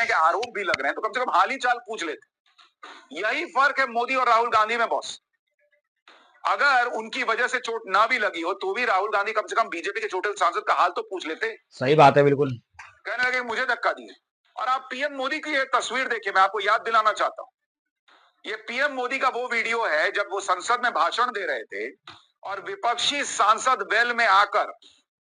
तरह के आरोप भी लग रहे हैं, तो कम से कम हाल ही चाल पूछ लेते। यही फर्क है मोदी और राहुल गांधी में बॉस। अगर उनकी वजह से चोट ना भी लगी हो तो भी राहुल गांधी कम से कम बीजेपी के चोटिल सांसद का हाल तो पूछ लेते। सही बात है, बिल्कुल। कहने लगे मुझे धक्का दिए। और आप पीएम मोदी की ये तस्वीर देखिए, मैं आपको याद दिलाना चाहता हूं। ये पीएम मोदी का वो वीडियो है जब वो संसद में भाषण दे रहे थे और विपक्षी सांसद वेल में आकर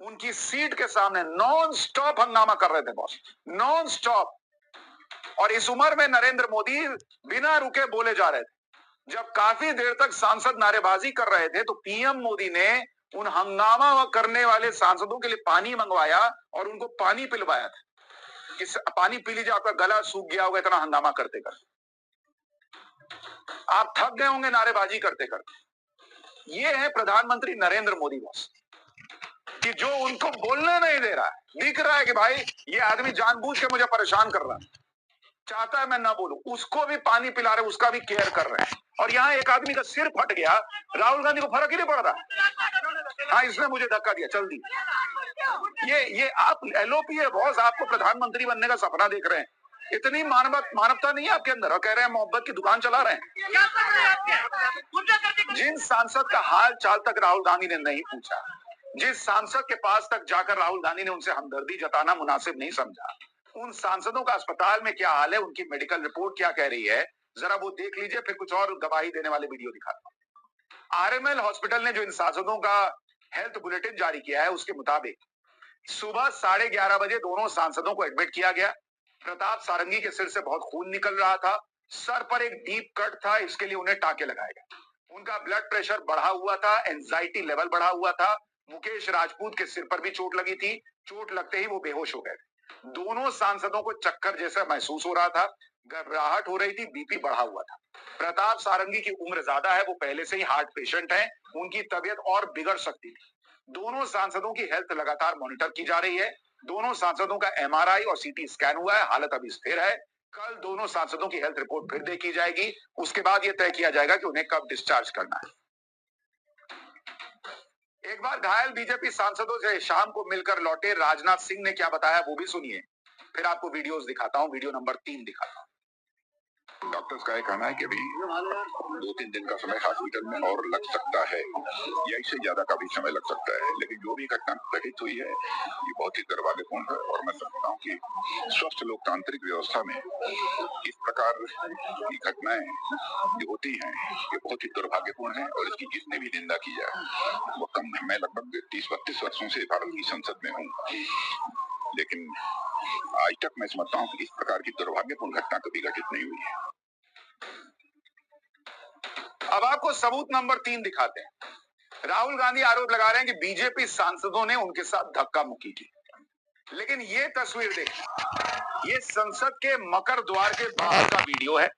उनकी सीट के सामने नॉन स्टॉप हंगामा कर रहे थे बॉस, नॉन स्टॉप। और इस उम्र में नरेंद्र मोदी बिना रुके बोले जा रहे थे। जब काफी देर तक सांसद नारेबाजी कर रहे थे तो पीएम मोदी ने उन हंगामा करने वाले सांसदों के लिए पानी मंगवाया और उनको पानी पिलवाया था। इस पानी पी लीजिए, आपका गला सूख गया होगा इतना हंगामा करते करते। आप थक गए होंगे नारेबाजी करते करते। ये है प्रधानमंत्री नरेंद्र मोदी बॉस, कि जो उनको बोलने नहीं दे रहा है। दिख रहा है कि भाई ये आदमी जानबूझ के मुझे परेशान कर रहा है, चाहता है मैं ना बोलूं, उसको भी पानी पिला रहे, उसका भी केयर कर रहे हैं। और यहाँ एक आदमी का सिर फट गया, राहुल गांधी को फर्क ही नहीं पड़ रहा। हाँ, इसने मुझे धक्का दिया, चल दी। ये आप एलओपी है बॉस, आपको प्रधानमंत्री बनने का सपना देख रहे हैं। इतनी मानवता नहीं है आपके अंदर, और कह रहे हैं मोहब्बत की दुकान चला रहे हैं। जिन सांसद का हाल चाल तक राहुल गांधी ने नहीं पूछा, जिस सांसद के पास तक जाकर राहुल गांधी ने उनसे हमदर्दी जताना मुनासिब नहीं समझा, उन सांसदों का अस्पताल में क्या हाल है, उनकी मेडिकल रिपोर्ट क्या कह रही है, जरा वो देख लीजिए। फिर कुछ और गवाही देने वाले वीडियो दिखाता हूं। आरएमएल हॉस्पिटल ने जो इन सांसदों का हेल्थ बुलेटिन जारी किया है, उसके मुताबिक सुबह 11:30 बजे दोनों सांसदों को एडमिट किया गया। प्रताप सारंगी के सिर से बहुत खून निकल रहा था, सर पर एक डीप कट था, इसके लिए उन्हें टाके लगाए गए। उनका ब्लड प्रेशर बढ़ा हुआ था, एंजाइटी लेवल बढ़ा हुआ था। मुकेश राजपूत के सिर पर भी चोट लगी थी, चोट लगते ही वो बेहोश हो गए थे। दोनों सांसदों को चक्कर जैसा महसूस हो रहा था, घबराहट हो रही थी, बीपी बढ़ा हुआ था। प्रताप सारंगी की उम्र ज्यादा है, वो पहले से ही हार्ट पेशेंट है, उनकी तबीयत और बिगड़ सकती थी। दोनों सांसदों की हेल्थ लगातार मॉनिटर की जा रही है। दोनों सांसदों का एमआरआई और सीटी स्कैन हुआ है, हालत अभी स्थिर है। कल दोनों सांसदों की हेल्थ रिपोर्ट फिर देखी जाएगी, उसके बाद यह तय किया जाएगा कि उन्हें कब डिस्चार्ज करना है। एक बार घायल बीजेपी सांसदों से शाम को मिलकर लौटे राजनाथ सिंह ने क्या बताया वो भी सुनिए, फिर आपको वीडियोस दिखाता हूं। वीडियो नंबर 3 दिखाता हूं। डॉक्टर्स का ये कहना है कि अभी 2-3 दिन का समय हॉस्पिटल में और लग सकता है, या इससे ज्यादा का भी समय लग सकता है। लेकिन जो भी घटना घटित हुई है ये बहुत ही दुर्भाग्यपूर्ण है, और मैं समझता हूँ कि स्वस्थ लोकतांत्रिक व्यवस्था में इस प्रकार की घटनाएं जो होती हैं ये बहुत ही दुर्भाग्यपूर्ण है, और इसकी जितनी भी निंदा की जाए वो कम है। मैं लगभग 30-32 वर्षों से भारत की संसद में हूँ, लेकिन आज तक मैं समझता हूँ कि इस प्रकार की दुर्भाग्यपूर्ण घटना कभी घटित नहीं हुई है। अब आपको सबूत नंबर 3 दिखाते हैं। राहुल गांधी आरोप लगा रहे हैं कि बीजेपी सांसदों ने उनके साथ धक्का मुक्की की। लेकिन ये तस्वीर देखिए, ये संसद के मकर द्वार के बाहर का वीडियो है।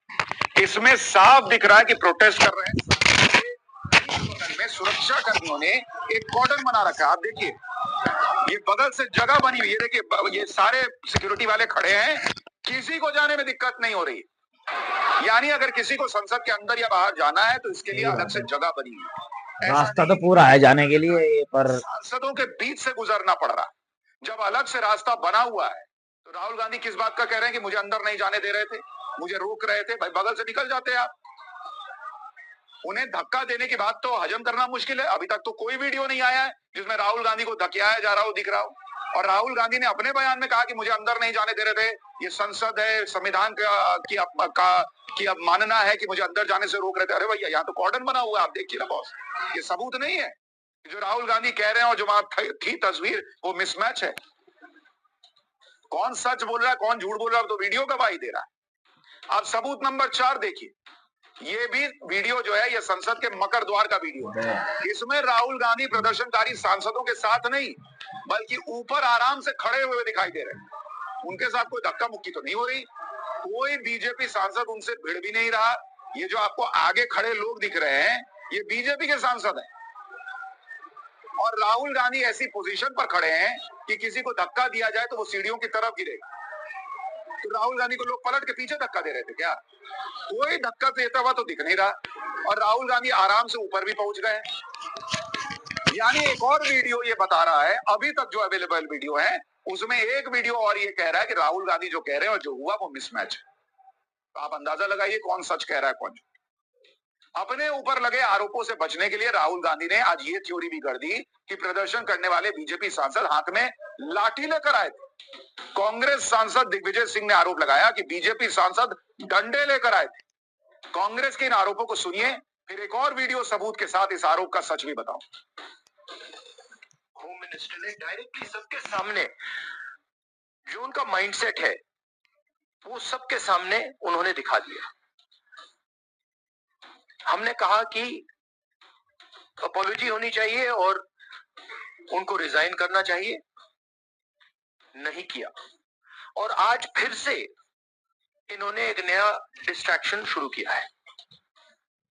इसमें साफ दिख रहा है कि प्रोटेस्ट कर रहे हैं। में सुरक्षा कर्मियों ने एक कॉर्डन बना रखा है, आप देखिए, ये बगल से जगह बनी हुई है। देखिए ये सारे सिक्योरिटी वाले खड़े हैं, किसी को जाने में दिक्कत नहीं हो रही। यानी अगर किसी को संसद के अंदर या बाहर जाना है तो इसके लिए अलग से जगह बनी हुई है। रास्ता तो पूरा है जाने के लिए, पर सांसदों के बीच से गुजरना पड़ रहा। जब अलग से रास्ता बना हुआ है तो राहुल गांधी किस बात का कह रहे हैं कि मुझे अंदर नहीं जाने दे रहे थे, मुझे रोक रहे थे। भाई बगल से निकल जाते आप। उन्हें धक्का देने की बात तो हजम करना मुश्किल है। अभी तक तो कोई वीडियो नहीं आया है जिसमें राहुल गांधी को धकेलाया जा रहा हो, दिख रहा हो। और राहुल गांधी ने अपने बयान में कहा कि मुझे अंदर नहीं जाने दे रहे थे, ये संसद है, संविधान की अब मानना है कि मुझे अंदर जाने से रोक रहे थे। अरे भैया यहाँ तो कॉर्डन बना हुआ है, आप देखिए ना बॉस, ये सबूत नहीं है। जो राहुल गांधी कह रहे हैं और जो वहां थी तस्वीर वो मिसमैच है। कौन सच बोल रहा है कौन झूठ बोल रहा है तो वीडियो गवाही दे रहा है। अब सबूत नंबर 4 देखिए, ये भी वीडियो जो है ये संसद के मकर द्वार का वीडियो है। इसमें राहुल गांधी प्रदर्शनकारी सांसदों के साथ नहीं बल्कि ऊपर आराम से खड़े हुए दिखाई दे रहे हैं। उनके साथ कोई धक्का मुक्की तो नहीं हो रही, कोई बीजेपी सांसद उनसे भिड़ भी नहीं रहा। ये जो आपको आगे खड़े लोग दिख रहे हैं ये बीजेपी के सांसद हैं, और राहुल गांधी ऐसी पोजीशन पर खड़े हैं कि किसी को धक्का दिया जाए तो वो सीढ़ियों की तरफ गिरेगा। तो राहुल गांधी को लोग पलट के पीछे धक्का दे रहे थे क्या? कोई धक्का देता हुआ तो दिख नहीं रहा, और राहुल गांधी आराम से ऊपर भी पहुंच गए। यानी एक और वीडियो ये बता रहा है, अभी तक जो अवेलेबल वीडियो है उसमें एक वीडियो और ये कह रहा है कि राहुल गांधी जो कह रहे हैं और जो हुआ वो मिसमैच है। तो आप अंदाजा लगाइए कौन सच कह रहा है कौन झूठ। अपने ऊपर लगे आरोपों से बचने के लिए राहुल गांधी ने आज ये थ्योरी भी गढ़ दी कि प्रदर्शन करने वाले बीजेपी सांसद हाथ में लाठी लेकर आए थे। कांग्रेस सांसद दिग्विजय सिंह ने आरोप लगाया कि बीजेपी सांसद डंडे लेकर आए थे। कांग्रेस के इन आरोपों को सुनिए, फिर एक और वीडियो सबूत के साथ इस आरोप का सच भी बताऊं। होम मिनिस्टर ने डायरेक्टली सबके सामने जो उनका माइंडसेट है वो सबके सामने उन्होंने दिखा दिया। हमने कहा कि अपॉलॉजी होनी चाहिए और उनको रिजाइन करना चाहिए, नहीं किया। और आज फिर से इन्होंने एक नया डिस्ट्रैक्शन शुरू किया है।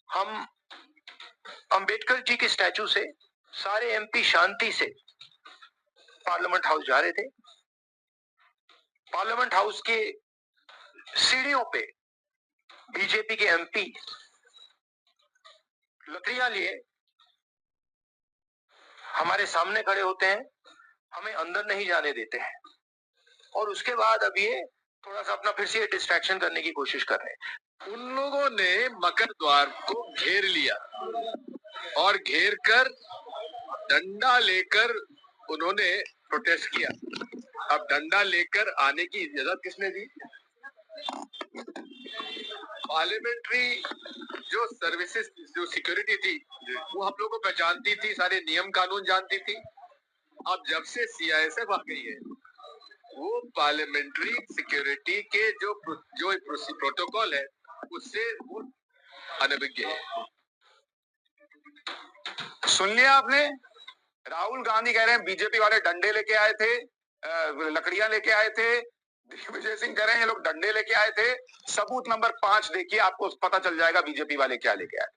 हम अंबेडकर जी के स्टैचू से सारे एमपी शांति से पार्लियामेंट हाउस जा रहे थे। पार्लियामेंट हाउस के सीढ़ियों पे बीजेपी के एमपी लकड़ियां लिए हमारे सामने खड़े होते हैं, हमें अंदर नहीं जाने देते हैं, और उसके बाद अब ये थोड़ा सा अपना फिर से डिस्ट्रैक्शन करने की कोशिश कर रहे हैं। उन लोगों ने मकर द्वार को घेर लिया और घेर कर डंडा लेकर उन्होंने प्रोटेस्ट किया। अब डंडा लेकर आने की इजाजत किसने दी? पार्लियामेंट्री जो सर्विसेज, जो सिक्योरिटी थी, वो हम लोग को पहचानती थी, सारे नियम कानून जानती थी। अब जब से सीआईएसएफ आ गई है, वो पार्लियामेंट्री सिक्योरिटी के जो प्रोटोकॉल है उससे वो अनभिज्ञ है। सुन लिया आपने? राहुल गांधी कह रहे हैं बीजेपी वाले डंडे लेके आए थे, लकड़ियां लेके आए थे। दिग्विजय सिंह कह रहे हैं ये लोग डंडे लेके आए थे। सबूत नंबर 5 देखिए, आपको पता चल जाएगा बीजेपी वाले क्या लेके आए।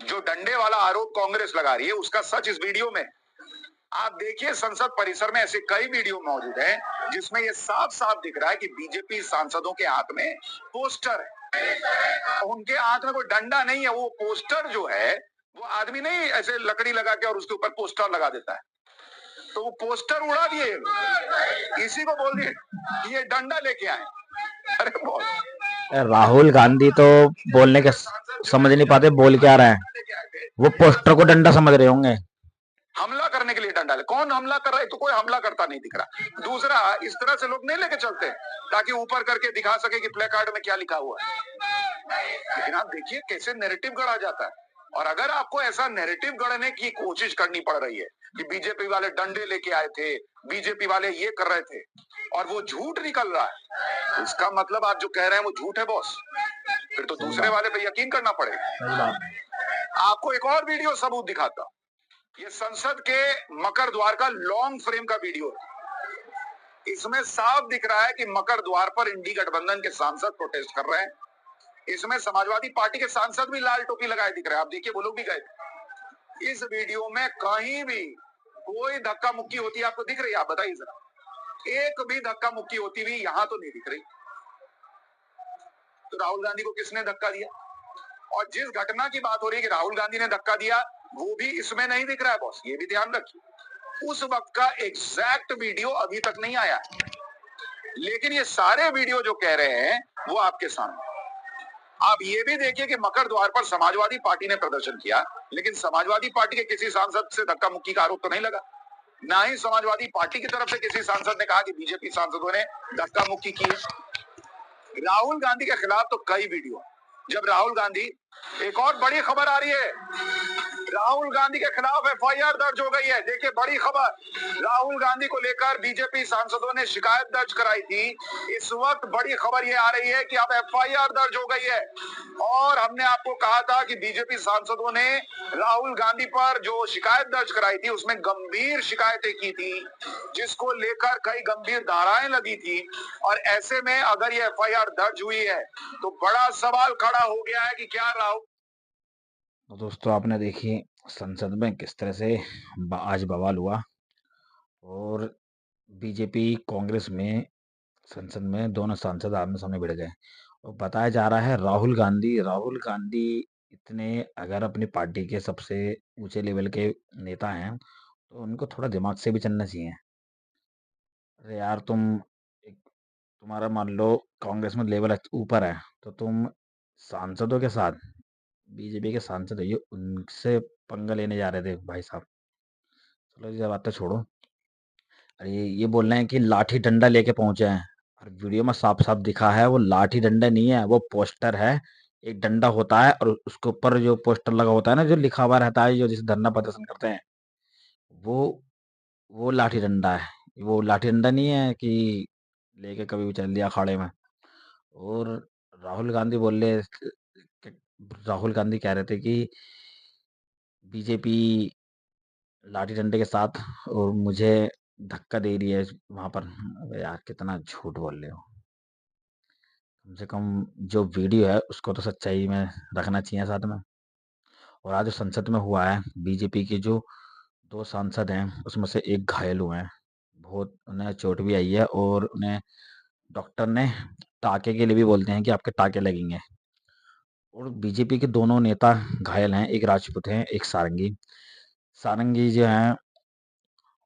जो डंडे वाला आरोप कांग्रेस लगा रही है उसका सच इस वीडियो में। आप देखिए, संसद परिसर में ऐसे कई वीडियो मौजूद हैं जिसमें ये साफ साफ दिख रहा है कि बीजेपी सांसदों के हाथ में पोस्टर है। उनके हाथ में कोई डंडा नहीं है, वो पोस्टर जो है वो आदमी नहीं ऐसे लकड़ी लगा के और उसके ऊपर पोस्टर लगा देता है, तो वो पोस्टर उड़ा दिए, इसी को बोल दिए कि ये डंडा लेके आए। अरे बोल, राहुल गांधी तो बोलने के समझ नहीं पाते बोल क्या रहे हैं। वो पोस्टर को डंडा समझ रहे होंगे। हमला करने के लिए डंडा ले, कौन हमला कर रहा है? तो कोई हमला करता नहीं दिख रहा। दूसरा, इस तरह से लोग नहीं लेके चलते ताकि ऊपर करके दिखा सके कि प्ले कार्ड में क्या लिखा हुआ है। लेकिन आप देखिए कैसे नैरेटिव गढ़ा जाता है। और अगर आपको ऐसा नैरेटिव गढ़ने की कोशिश करनी पड़ रही है कि बीजेपी वाले डंडे लेके आए थे, बीजेपी वाले ये कर रहे थे, और वो झूठ निकल रहा है, तो इसका मतलब आप जो कह रहे हैं वो झूठ है बॉस। फिर तो दूसरे वाले पे यकीन करना पड़ेगा। आपको एक और वीडियो सबूत दिखाता हूं। ये संसद के मकर द्वार का लॉन्ग फ्रेम का वीडियो है। इसमें साफ दिख रहा है कि मकर द्वार पर इंडी गठबंधन के सांसद प्रोटेस्ट कर रहे हैं। इसमें समाजवादी पार्टी के सांसद भी लाल टोपी लगाए दिख रहे हैं। आप देखिए, वो लोग भी गए थे। इस वीडियो में कहीं भी कोई धक्का मुक्की होती है आपको दिख रही है? आप बताइए जरा, एक भी धक्का मुक्की होती हुई यहां तो नहीं दिख रही। तो राहुल गांधी को किसने धक्का दिया? और जिस घटना की बात हो रही है कि राहुल गांधी ने धक्का दिया, वो भी इसमें नहीं दिख रहा है बॉस, ये भी ध्यान रखिए। उस वक्त का एग्जैक्ट वीडियो अभी तक नहीं आया, लेकिन ये सारे वीडियो जो कह रहे हैं वो आपके सामने। आप ये भी देखिए कि मकर द्वार पर समाजवादी पार्टी ने प्रदर्शन किया, लेकिन समाजवादी पार्टी के किसी सांसद से धक्का मुक्की का आरोप तो नहीं लगा। ना ही समाजवादी पार्टी की तरफ से किसी सांसद ने कहा कि बीजेपी सांसदों ने धक्का मुक्की की है। राहुल गांधी के खिलाफ तो कई वीडियो, जब राहुल गांधी, एक और बड़ी खबर आ रही है, राहुल गांधी के खिलाफ एफआईआर दर्ज हो गई है। देखिए बड़ी खबर, राहुल गांधी को लेकर बीजेपी सांसदों ने शिकायत दर्ज कराई थी। इस वक्त बड़ी खबर ये आ रही है कि अब एफआईआर दर्ज हो गई है। और हमने आपको कहा था कि बीजेपी सांसदों ने राहुल गांधी पर जो शिकायत दर्ज कराई थी उसमें गंभीर शिकायतें की थी, जिसको लेकर कई गंभीर धाराएं लगी थी। और ऐसे में अगर ये एफआईआर दर्ज हुई है तो बड़ा सवाल खड़ा हो गया है कि क्या राहुल। तो दोस्तों आपने देखी संसद में किस तरह से आज बवाल हुआ, और बीजेपी कांग्रेस में संसद में दोनों सांसद आमने सामने भिड़ गए। और बताया जा रहा है राहुल गांधी इतने, अगर अपनी पार्टी के सबसे ऊंचे लेवल के नेता हैं तो उनको थोड़ा दिमाग से भी चलना चाहिए। अरे यार एक तुम्हारा मान लो कांग्रेस में लेवल ऊपर है, तो तुम सांसदों के साथ, बीजेपी के सांसद है ये, उनसे पंगा लेने जा रहे थे भाई साहब। चलो ये बात तो छोड़ो। अरे ये बोल रहे हैं कि लाठी डंडा लेके पहुंचे हैं, और वीडियो में साफ साफ दिखा है वो लाठी डंडा नहीं है, वो पोस्टर है। एक डंडा होता है और उसके ऊपर जो पोस्टर लगा होता है ना, जो लिखा हुआ रहता है, जो जिसे धरना प्रदर्शन करते हैं, वो वो लाठी डंडा है। वो लाठी डंडा नहीं है कि लेके कभी भी चल दिया अखाड़े में। और राहुल गांधी बोल रहे राहुल गांधी कह रहे थे कि बीजेपी लाठी डंडे के साथ और मुझे धक्का दे रही है वहां पर। अबे यार कितना झूठ बोल रहे हो। कम से कम जो वीडियो है उसको तो सच्चाई में रखना चाहिए साथ में। और आज जो संसद में हुआ है, बीजेपी के जो 2 सांसद हैं उसमें से एक घायल हुए हैं। बहुत उन्हें चोट भी आई है, और उन्हें डॉक्टर ने टाँके के लिए भी बोलते हैं कि आपके टाँके लगेंगे। और बीजेपी के दोनों नेता घायल हैं, एक राजपूत हैं, एक सारंगी। सारंगी जो हैं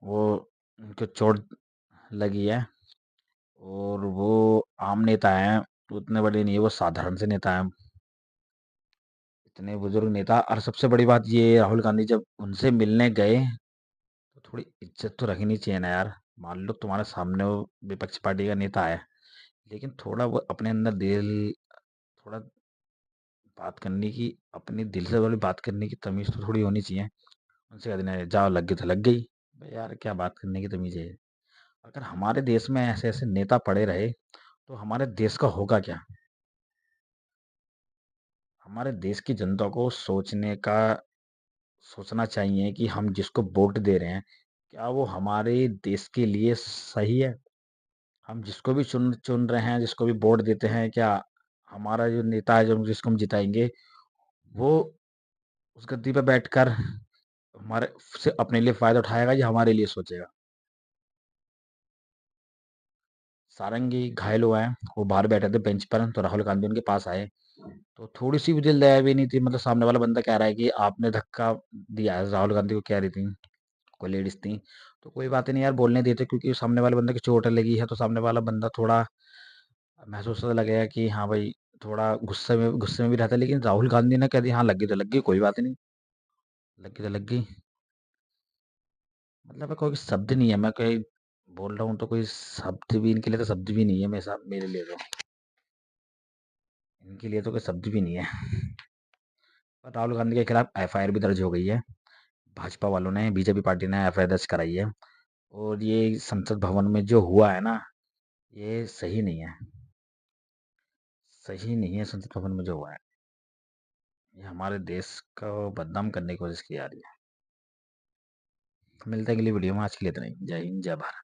वो, उनको चोट लगी है, और वो आम नेता हैं, उतने बड़े नहीं है, वो साधारण से नेता हैं। इतने बुजुर्ग नेता, और सबसे बड़ी बात ये, राहुल गांधी जब उनसे मिलने गए तो थोड़ी इज्जत तो रखनी चाहिए ना यार। मान लो तुम्हारे सामने वो विपक्ष पार्टी का नेता है, लेकिन थोड़ा वो अपने अंदर दिल, थोड़ा बात करने की, अपने दिल से वाली बात करने की तमीज तो थोड़ी होनी चाहिए। उनसे कह देना जाओ, लग गई तो लग गई। भाई यार क्या बात करने की तमीज है। अगर हमारे देश में ऐसे ऐसे नेता पड़े रहे तो हमारे देश का होगा क्या। हमारे देश की जनता को सोचना चाहिए कि हम जिसको वोट दे रहे हैं, क्या वो हमारे देश के लिए सही है। हम जिसको भी चुन चुन रहे हैं, जिसको भी वोट देते हैं, क्या हमारा जो नेता है, जो जिसको हम जिताएंगे, वो उस गद्दी पे बैठकर हमारे से अपने लिए फायदा उठाएगा या हमारे लिए सोचेगा। सारंगी घायल हुआ है, वो बाहर बैठे थे बेंच पर, तो राहुल गांधी उनके पास आए, तो थोड़ी सी भी दिल दया भी नहीं थी। मतलब सामने वाला बंदा कह रहा है कि आपने धक्का दिया है, राहुल गांधी को कह रही थी, कोई लेडीज थी। तो कोई बात नहीं यार, बोलने देते, क्योंकि सामने वाले बंदे की चोट लगी है, तो सामने वाला बंदा थोड़ा महसूस तो लगेगा कि हाँ भाई, थोड़ा गुस्से में भी रहता है। लेकिन राहुल गांधी ने कह दिया हाँ लग गई तो लग गई, कोई बात नहीं, लग गई तो लग गई। मतलब कोई शब्द नहीं है, मैं कोई बोल रहा हूँ तो कोई शब्द भी इनके लिए तो शब्द भी नहीं है, मेरे लिए तो, इनके लिए तो कोई शब्द भी नहीं है। और राहुल गांधी के खिलाफ एफआईआर भी दर्ज हो गई है। भाजपा वालों ने, बीजेपी पार्टी ने एफआईआर दर्ज कराई है। और ये संसद भवन में जो हुआ है ना, ये सही नहीं है, सही नहीं है। संसद भवन में जो हुआ है, ये हमारे देश को बदनाम करने की कोशिश की जा रही है। मिलते हैं अगली वीडियो में, आज के लिए इतना ही। जय हिंद, जय भारत।